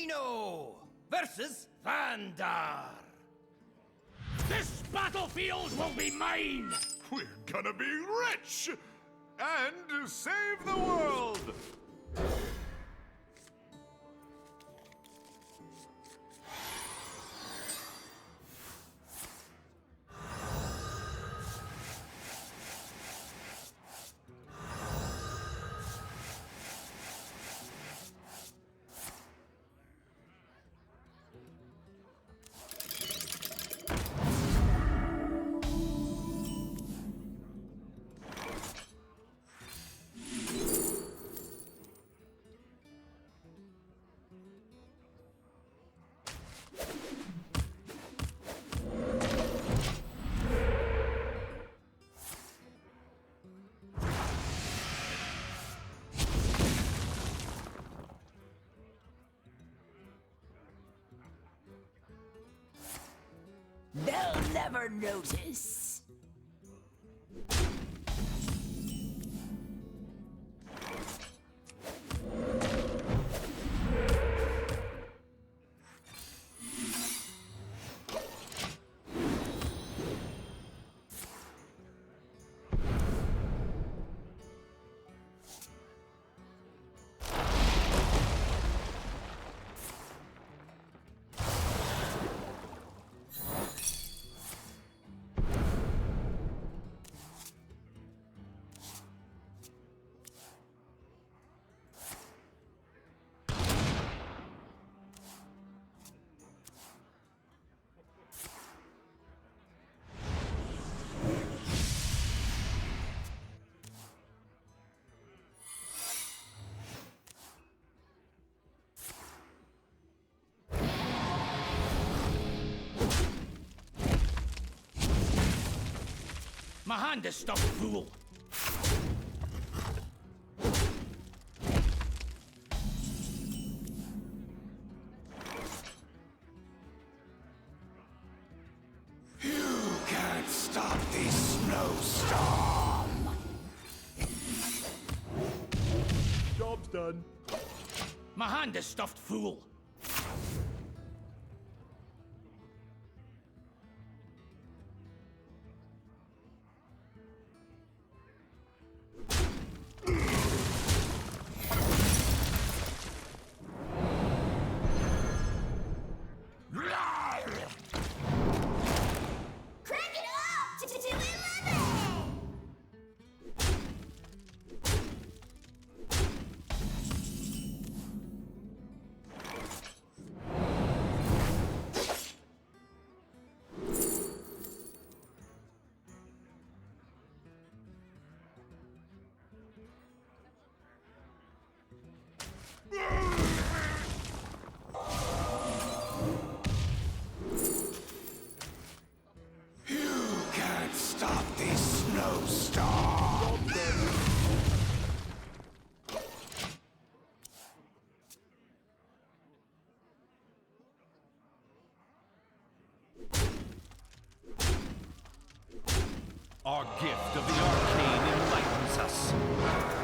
Rhino versus Vandar. This battlefield will be mine! We're gonna be rich! And save the world! They'll never notice. My hand is stuffed full. You can't stop this snowstorm. Job's done. My hand is stuffed full. Crank it up to 11! You can't stop this snowstorm. Our gift of the arcane enlightens us.